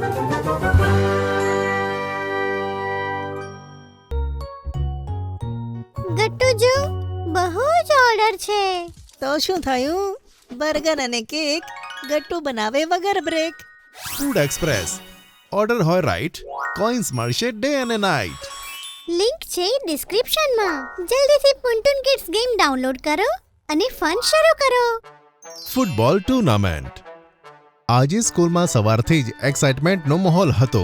ગટ્ટુ જો બહુ જ ઓર્ડર છે. તો શું થયું? બર્ગર અને કેક ગટ્ટુ બનાવે વગર બ્રેક. Food express. ઓર્ડર હોય રાઈટ, કોઈન્સ મળશે ડે અને નાઇટ. લિંક છે ડિસ્ક્રિપ્શનમાં. જલ્દીથી પુન્ટુન કિડ્સ ગેમ ડાઉનલોડ કરો અને ફન શરૂ કરો. Football tournament. આજે સ્કૂલમાં સવારથી જ એક્સાઇટમેન્ટનો માહોલ હતો,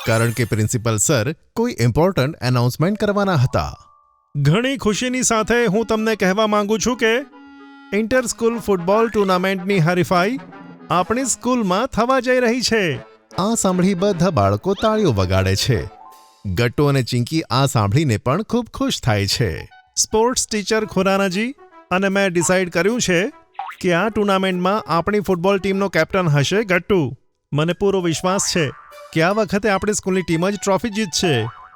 કારણ કે પ્રિન્સિપલ સર કોઈ ઇમ્પોર્ટન્ટ એનાઉન્સમેન્ટ કરવાના હતા. ઘણી ખુશીની સાથે હું તમને કહેવા માંગુ છું કે ઇન્ટર સ્કૂલ ફૂટબોલ ટુર્નામેન્ટની હરીફાઈ આપણી સ્કૂલમાં થવા જઈ રહી છે. આ સાંભળી બધા બાળકો તાળીઓ વગાડે છે. ગટ્ટુ અને ચિંકી આ સાંભળીને પણ ખૂબ ખુશ થાય છે. સ્પોર્ટ્સ ટીચર ખુરાનાજી અને મેં ડિસાઇડ કર્યું છે કે આ ટુર્નામેન્ટમાં આપણી ફૂટબોલ ટીમનો કેપ્ટન હશે ગટ્ટુ. મને પૂરો વિશ્વાસ છે કે આ વખતે આપણી સ્કૂલની ટીમ જ ટ્રોફી જીતશે.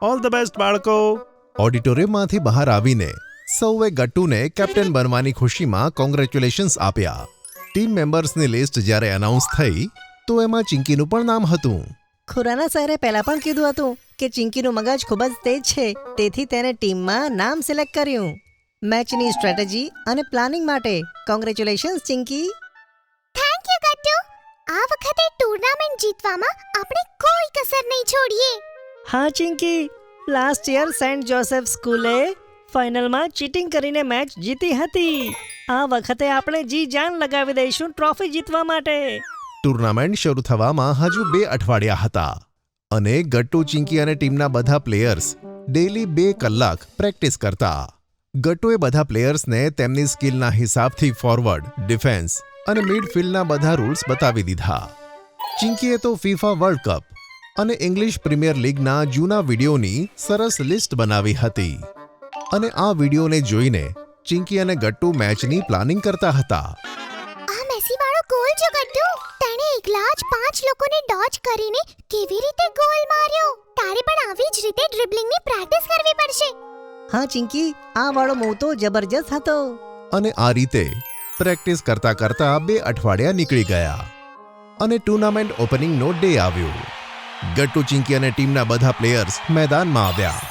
ઓલ ધ બેસ્ટ બાળકો. ઓડિટોરિયમમાંથી બહાર આવીને સૌએ ગટ્ટુને કેપ્ટન બનવાની ખુશીમાં કોંગ્રેચ્યુલેશન્સ આપ્યા. ટીમ મેમ્બર્સની લિસ્ટ જ્યારે અનાઉન્સ થઈ તો એમાં ચિંકીનું પણ નામ હતું. ખુરાના સાહેબે પહેલા પણ કીધું હતું કે ચિંકીનું મગજ ખૂબ જ તેજ છે, તેથી તેને ટીમમાં નામ સિલેક્ટ કર્યું. મેચની સ્ટ્રેટેજી અને પ્લાનિંગ માટે congratulations Chinki. Thank you Gattu. આ વખતે ટુર્નામેન્ટ જીતવામાં આપણે કોઈ કસર નહીં છોડીએ. હા Chinki, last year Saint Joseph સ્કૂલે ફાઇનલમાં ચીટિંગ કરીને મેચ જીતી હતી. આ વખતે આપણે જી જાન લગાવી દઈશું ટ્રોફી જીતવા માટે. ટુર્નામેન્ટ શરૂ થવામાં હજુ 2 અઠવાડિયા હતા અને ગટ્ટુ, ચિંકી અને ટીમના બધા પ્લેયર્સ ડેલી 2 કલાક પ્રેક્ટિસ કરતા. ગટ્ટુએ બધા પ્લેયર્સને તેમની સ્કિલના હિસાબથી ફોરવર્ડ, ડિફેન્સ અને મિડફિલ્ડના બધા રૂલ્સ બતાવી દીધા. ચિંકીએ તો ફીફા વર્લ્ડ કપ અને ઇંગ્લિશ પ્રીમિયર લીગના જૂના વિડીયોની સરસ લિસ્ટ બનાવી હતી અને આ વિડીયોને જોઈને ચિંકી અને ગટ્ટુ મેચની પ્લાનિંગ કરતા હતા. આ મેસી વાળો ગોલ જો ગટ્ટુ. તેણે એકલા જ 5 લોકોને ડોજ કરીને કેવી રીતે ગોલ માર્યો. તારે પણ આવી જ રીતે ડ્રિબલિંગની પ્રેક્ટિસ કરવી પડશે. હા ચિંકી, આ વાળો મૂવ તો જબરજસ્ત હતો. અને આ રીતે પ્રેક્ટિસ કરતા કરતા 2 અઠવાડિયા નીકળી ગયા અને ટુર્નામેન્ટ ઓપનિંગનો ડે આવ્યો. ગટ્ટુ, ચિંકી અને ટીમના બધા પ્લેયર્સ મેદાનમાં આવ્યા.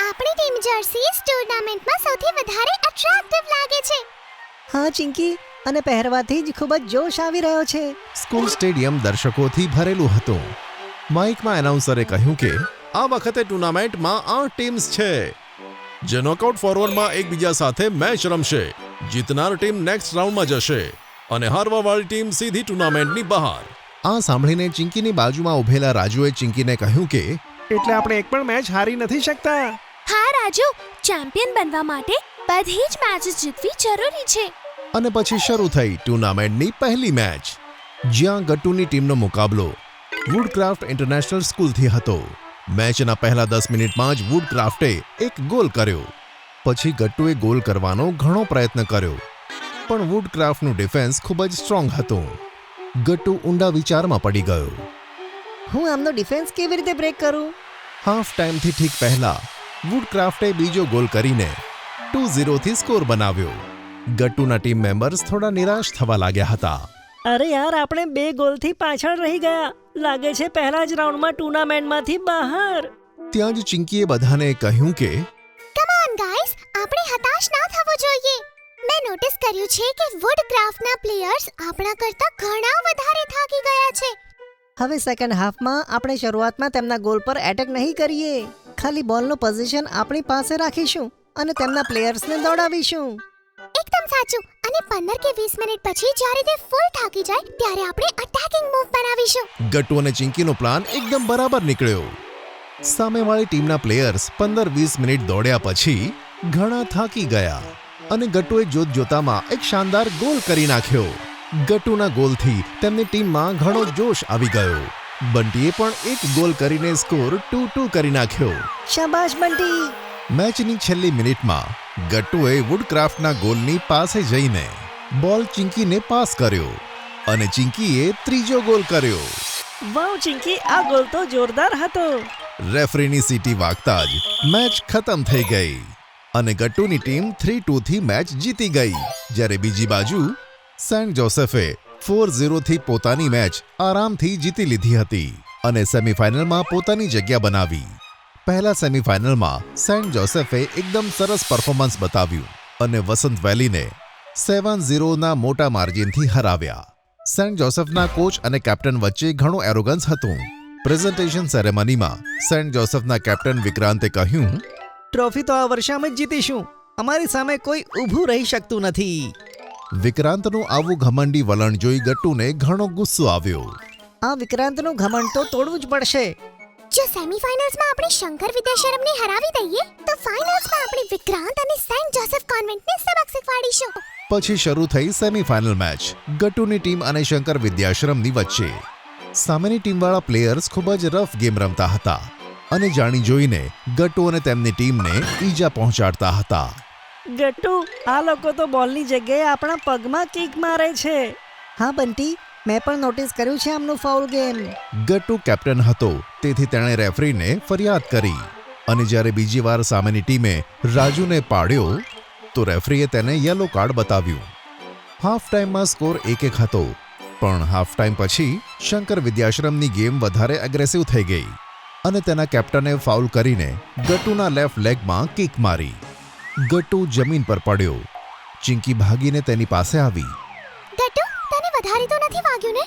આપણી ટીમ જર્સીઝ ટુર્નામેન્ટમાં સૌથી વધારે એટ્રેક્ટિવ લાગે છે. હા ચિંકી, અને પહેરવાથી જ ખૂબ જ જોશ આવી રહ્યો છે. સ્કૂલ સ્ટેડિયમ દર્શકોથી ભરેલું હતું. માઇકમાં એનાઉન્સરે કહ્યું કે આ વખતે ટુર્નામેન્ટમાં 8 ટીમ્સ છે, જે નોકઆઉટ ફોરવર્ડમાં એકબીજા સાથે મેચ રમશે. જીતનાર ટીમ નેક્સ્ટ રાઉન્ડમાં જશે અને હારવાવાળી ટીમ સીધી ટુર્નામેન્ટની બહાર. આ સાંભળીને ચિંકીની બાજુમાં ઉભેલા રાજુએ ચિંકીને કહ્યું કે એટલે આપણે એક પણ મેચ હારી નથી શકતા. હા રાજુ, ચેમ્પિયન બનવા માટે બધી જ મેચીસ જીતવી જરૂરી છે. અને પછી શરૂ થઈ ટુર્નામેન્ટની પહેલી મેચ, જ્યાં ગટ્ટુની ટીમનો મુકાબલો વુડક્રાફ્ટ ઇન્ટરનેશનલ સ્કૂલથી હતો. મેચના પહેલા 10 મિનિટમાં જ વુડક્રાફ્ટે એક ગોલ કર્યો. પછી ગટ્ટુએ ગોલ કરવાનો ઘણો પ્રયત્ન કર્યો, પણ વુડક્રાફ્ટનું ડિફેન્સ ખૂબ જ સ્ટ્રોંગ હતું. ગટ્ટુ ઊંડા વિચારમાં પડી ગયો. હું આમનો ડિફેન્સ કેવી રીતે બ્રેક કરું? હાફ ટાઈમથી ઠીક પહેલા વુડક્રાફ્ટે બીજો ગોલ કરીને 2-0 થી સ્કોર બનાવ્યો. ગટ્ટુના ટીમ મેમ્બર્સ થોડા નિરાશ થવા લાગ્યા હતા. અરે યાર, આપણે 2 ગોલથી પાછળ રહી ગયા. લાગે છે પહેલા જ રાઉન્ડમાં ટુર્નામેન્ટમાંથી બહાર. ત્યાં જ ચિંકીએ બધાને કહ્યું કે કમ ઓન ગાઈસ, આપણે હતાશ ના થવું જોઈએ. મેં નોટિસ કર્યું છે કે વુડક્રાફ્ટના પ્લેયર્સ આપણા કરતા ઘણા વધારે થાકી ગયા છે. હવે સેકન્ડ હાફમાં આપણે શરૂઆતમાં તેમના ગોલ પર એટેક નહીં કરીએ. ખાલી બોલનું પોઝિશન આપણી પાસે રાખીશું અને તેમના પ્લેયર્સને દોડાવીશું. એકદમ સાચું. અને 15 કે 20 મિનિટ પછી જ્યારે તે ફૂલ થાકી જાય ત્યારે આપણે અટેકિંગ મૂવ બનાવીશું. ગટ્ટુ અને ચિંકીનો પ્લાન એકદમ બરાબર નીકળ્યો. સામેવાળી ટીમના પ્લેયર્સ 15-20 મિનિટ દોડ્યા પછી ઘણા થાકી ગયા અને ગટ્ટુએ જોતજોતામાં એક શાનદાર ગોલ કરી નાખ્યો. ગટ્ટુના ગોલથી તેમની ટીમમાં ઘણો જોશ આવી ગયો. બંટીએ પણ એક ગોલ કરીને સ્કોર 2-2 કરી નાખ્યો. શાબાશ બંટી. મેચની છેલ્લી મિનિટમાં ગટ્ટુએ વુડક્રાફ્ટના ગોલની પાસે જઈને બોલ ચિંકીને પાસ કર્યો અને ચિંકીએ ત્રીજો ગોલ કર્યો. વાવ ચિંકી, આ ગોલ તો જોરદાર હતો. રેફરીની સીટી વાગતા જ મેચ ખતમ થઈ ગઈ અને ગટ્ટુની ટીમ 3-2 થી મેચ જીતી ગઈ. જ્યારે બીજી બાજુ સેન્ટ જોસેફે 4-0 થી પોતાની મેચ આરામથી જીતી લીધી હતી. અને સેમીફાઇનલમાં પોતાની જગ્યા બનાવી. પહેલા સેમીફાઇનલમાં સેન્ટ જોસેફે એકદમ સરસ પરફોર્મન્સ બતાવ્યું અને વસંત વેલીને 7-0ના મોટા માર્જિનથી હરાવ્યા. સેન્ટ જોસેફના કોચ અને કેપ્ટન વચ્ચે ઘણું એરોગન્સ હતું. પ્રેઝન્ટેશન સેરેમનીમાં સેન્ટ જોસેફના કેપ્ટન વિક્રાંતે કહ્યું, ટ્રોફી તો આ વર્ષે અમે જ જીતીશું. અમારી સામે કોઈ ઊભું રહી શકતું નથી. વિક્રાંતનું આવું ઘમંડી વલણ જોઈ ગટ્ટુને ઘણો ગુસ્સો આવ્યો. આ વિક્રાંતનું ઘમંડ તો તોડવું જ પડશે. જો સેમીફાઇનલ્સમાં આપણે શંકર વિદ્યાશ્રમને હરાવી દઈએ તો ફાઇનલ્સમાં આપણે વિક્રાંત અને સેન્ટ જોસેફ કોન્વેન્ટને સબક શીખવાડીશું. પછી શરૂ થઈ સેમીફાઇનલ મેચ ગટ્ટુની ટીમ અને શંકર વિદ્યાશ્રમની વચ્ચે. સામેની ટીમવાળા પ્લેયર્સ ખૂબ જ રફ ગેમ રમતા હતા અને જાણી જોઈને ગટ્ટુ અને તેમની ટીમને ઈજા પહોંચાડતા હતા. ગટ્ટુ, આ લોકો તો બોલની જગ્યાએ આપણા પગમાં કિક મારે છે. હા બંટી, મેં પણ નોટિસ કર્યું છે આમનું ફાઉલ ગેમ. ગટ્ટુ કેપ્ટન હતો, તેથી તેણે રેફરીને ફરિયાદ કરી અને જ્યારે બીજી વાર સામેની ટીમે રાજુને પાડ્યો તો રેફરીએ તેને યલો કાર્ડ બતાવ્યું. હાફ ટાઈમમાં સ્કોર 1-1 હતો, પણ હાફ ટાઈમ પછી શંકર વિદ્યાશ્રમની ગેમ વધારે એગ્રેસિવ થઈ ગઈ અને તેના કેપ્ટને ફાઉલ કરીને ગટ્ટુના લેફ્ટ લેગમાં કિક મારી. ગટ્ટુ જમીન પર પડ્યો. ચિંકી ભાગીને તેની પાસે આવી. ગટ્ટુ, તને વધારે તો નથી વાગ્યું ને?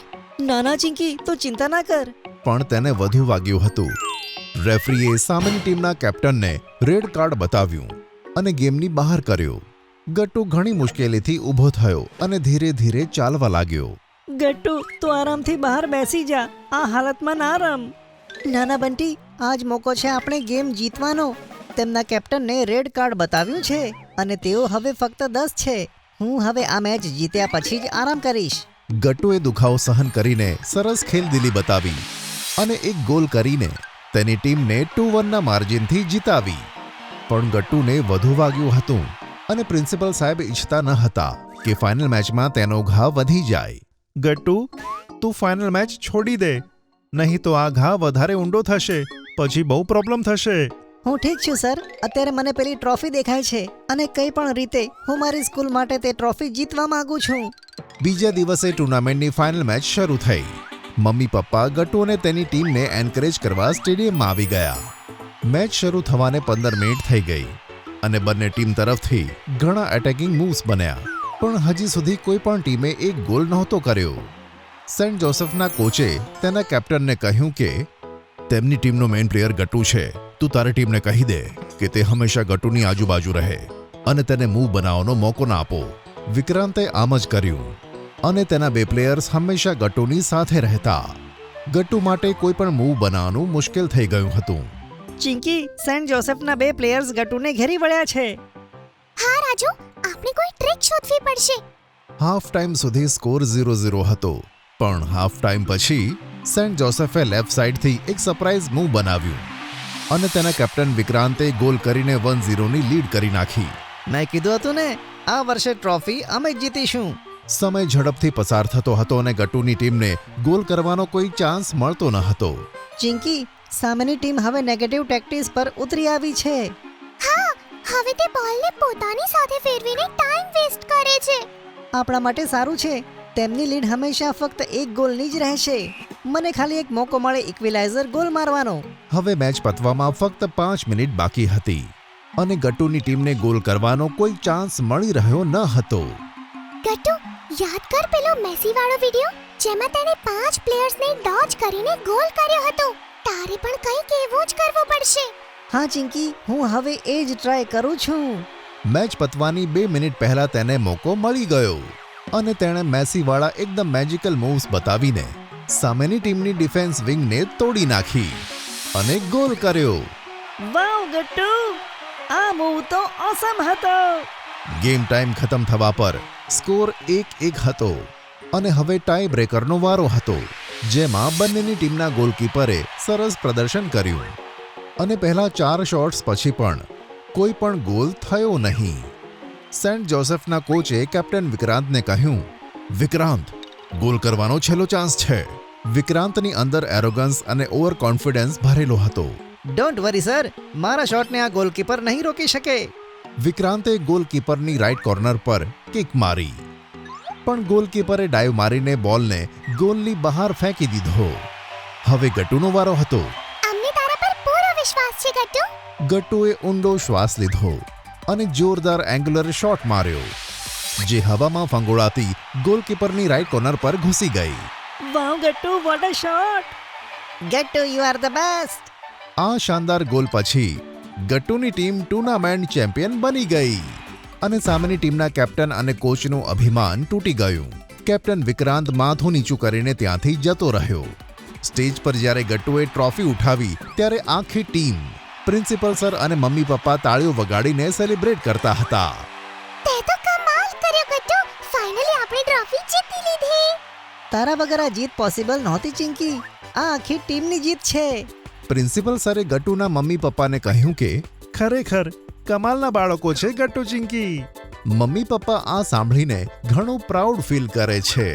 નાના ચિંકી, તો ચિંતા ના કર. પણ તેને વધુ વાગ્યું હતું. રેફરીએ સામેની ટીમના કેપ્ટનને રેડ કાર્ડ બતાવ્યું અને ગેમની બહાર કર્યો. ગટ્ટુ ઘણી મુશ્કેલીથી ઊભો થયો અને ધીરે ધીરે ચાલવા લાગ્યો. ગટ્ટુ, તું આરામથી બહાર બેસી જા. આ હાલતમાં ના રમ. નાના બંટી, આજ મોકો છે આપણે ગેમ જીતવાનો. તેમના કેપ્ટનને રેડ કાર્ડ બતાવ્યું છે અને તેઓ હવે ફક્ત 10 છે. હું હવે આ મેચ જીત્યા પછી જ આરામ કરીશ. ગટ્ટુએ દુખાવો સહન કરીને સરસ ખેલદિલી બતાવી અને એક ગોલ કરીને તેની ટીમને 2-1ના માર્જિનથી જીતાવી. પણ ગટ્ટુને વધુ વાગ્યું હતું અને પ્રિન્સિપલ સાહેબ ઈચ્છતા ન હતા કે ફાઇનલ મેચમાં તેનો ઘા વધી જાય. ગટ્ટુ, તું ફાઇનલ મેચ છોડી દે, નહીં તો આ ઘા વધારે ઊંડો થશે, પછી બહુ પ્રોબ્લેમ થશે. હું ઠીક છું સર. અત્યારે મને પેલી ટ્રોફી દેખાય છે અને કંઈ પણ રીતે હું મારી સ્કૂલ માટે તે ટ્રોફી જીતવા માંગુ છું. બીજા દિવસે ટુર્નામેન્ટની ફાઇનલ મેચ શરૂ થઈ. મમ્મી પપ્પા ગટ્ટુ અને તેની ટીમને એન્કરેજ કરવા સ્ટેડિયમમાં આવી ગયા. મેચ શરૂ થવાને 15 મિનિટ થઈ ગઈ અને બંને ટીમ તરફથી ઘણા એટેકિંગ મૂવ્સ બન્યા, પણ હજી સુધી કોઈ પણ ટીમે એક ગોલ નહોતો કર્યો. સેન્ટ જોસેફના કોચે તેના કેપ્ટનને કહ્યું કે તેમની ટીમનો મેઇન પ્લેયર ગટ્ટુ છે. તું તારી ટીમને કહી દે કે તે હંમેશા ગટ્ટુની આજુબાજુ રહે અને તેને મૂવ બનાવવાનો મોકો ના આપો. વિક્રાંતે આમ જ કર્યું અને તેના 2 પ્લેયર્સ હંમેશા ગટ્ટુની સાથે રહેતા. ગટ્ટુ માટે કોઈ પણ મૂવ બનાવવાનું મુશ્કેલ થઈ ગયું હતું. ચિંકી, સેન્ટ જોસેફના 2 પ્લેયર્સ ગટ્ટુને ઘેરી વળ્યા છે. હા રાજુ, આપણે કોઈ ટ્રિક શોધવી પડશે. હાફ ટાઈમ સુધી સ્કોર 0-0 હતો, પણ હાફ ટાઈમ પછી સેન્ટ જોસેફે લેફ્ટ સાઈડથી એક સરપ્રાઇઝ મૂવ બનાવ્યું અને તેના કેપ્ટન વિક્રાંતે ગોલ કરીને 1-0ની લીડ કરી નાખી. મેં કીધું હતું ને, આ વર્ષે ટ્રોફી અમે જ જીતીશું. સમય ઝડપથી પસાર થતો હતો અને ગટ્ટુની ટીમને ગોલ કરવાનો કોઈ ચાન્સ મળતો ન હતો. ચિંકી, સામેની ટીમ હવે નેગેટિવ ટેક્ટિક્સ પર ઉતરી આવી છે. હા, હવે તે બોલને પોતાની સાથે ફેરવીને ટાઈમ વેસ્ટ કરે છે. આપણા માટે સારું છે. તેમની લીડ હંમેશા ફક્ત 1 ગોલની જ રહેશે. મને ખાલી એક મોકો મળે ઇક્વિલાઇઝર ગોલ મારવાનો. હવે મેચ પતવામાં ફક્ત 5 મિનિટ બાકી હતી અને ગટ્ટુની ટીમને ગોલ કરવાનો કોઈ ચાન્સ મળી રહ્યો ન હતો. ગટ્ટુ, યાદ કર પેલો મેસી વાળો વિડિયો જેમાં તેણે 5 પ્લેયર્સને ડોજ કરીને ગોલ કર્યો હતો? તારે પણ કંઈક એવું જ કરવું પડશે. હા ચિંકી, હું હવે એ જ ટ્રાય કરું છું. મેચ પતવાની 2 મિનિટ પહેલા તેને મોકો મળી ગયો અને તેણે મેસીવાળા એકદમ મેજિકલ મૂવ્સ બતાવીને સામેની ટીમની ડિફેન્સ વિંગને તોડી નાખી અને ગોલ કર્યો. વાવ ગટ્ટુ, આ મૂવ તો ઓસમ હતો. ગેમ ટાઈમ ખતમ થવા પર સ્કોર 1-1 હતો અને હવે ટાઈ બ્રેકરનો વારો હતો, જેમાં બંનેની ટીમના ગોલકીપરે સરસ પ્રદર્શન કર્યું અને પહેલા 4 શોટ્સ પછી પણ કોઈ પણ ગોલ થયો નહીં. સેન્ટ જોસેફના કોચે કેપ્ટન વિક્રાંતને કહ્યું, વિક્રાંત, ગોલ કરવાનો છેલ્લો ચાન્સ છે. વિક્રાંતની અંદર એરોગન્સ અને ઓવર કોન્ફિડન્સ ભરેલો હતો. ડોન્ટ વરી સર, મારા શોટને આ ગોલકીપર નહીં રોકી શકે. વિક્રાંતે ગોલકીપરની રાઈટ કોર્નર પર કિક મારી, પણ ગોલકીપરે ડાઈવ મારીને બોલને ગોલની બહાર ફેંકી દીધો. હવે ગટ્ટુનો વારો હતો. અમને તારા પર પૂરો વિશ્વાસ છે ગટ્ટુ. ગટ્ટુએ ઊંડો શ્વાસ લીધો અને જોરદાર એંગ્યુલર શોટ માર્યો, જે હવામાં ફંગોળાતી ગોલકીપરની રાઈટ કોર્નર પર ઘૂસી ગઈ. Wow Gattu, what a shot! Gattu, you are the best! આ શાનદાર ગોલ પછી ગટ્ટુની ટીમ ટુર્નામેન્ટ ચેમ્પિયન બની ગઈ અને સામેની ટીમના કેપ્ટન અને કોચનું અભિમાન તૂટી ગયું. કેપ્ટન વિક્રાંત માથું નીચું કરીને ત્યાંથી જતો રહ્યો. સ્ટેજ પર જ્યારે ગટ્ટુએ ટ્રોફી ઉઠાવી ત્યારે આખી ટીમ, પ્રિન્સિપલ સર અને મમ્મી પપ્પા તાળીઓ વગાડીને સેલિબ્રેટ કરતા હતા. તે તો કમાલ કર્યો ગટ્ટુ. ફાઇનલી આપણે ટ્રોફી જીતી લીધી. તારા વગર આ જીત પોસિબલ નહોતી ચિંકી. આ આખી ટીમની જીત છે. પ્રિન્સિપલ સરે ગટ્ટુના મમ્મી પપ્પાને કહ્યું કે ખરેખર કમાલના બાળકો છે ગટ્ટુ ચિંકી. મમ્મી પપ્પા આ સાંભળીને ઘણું પ્રાઉડ ફીલ કરે છે.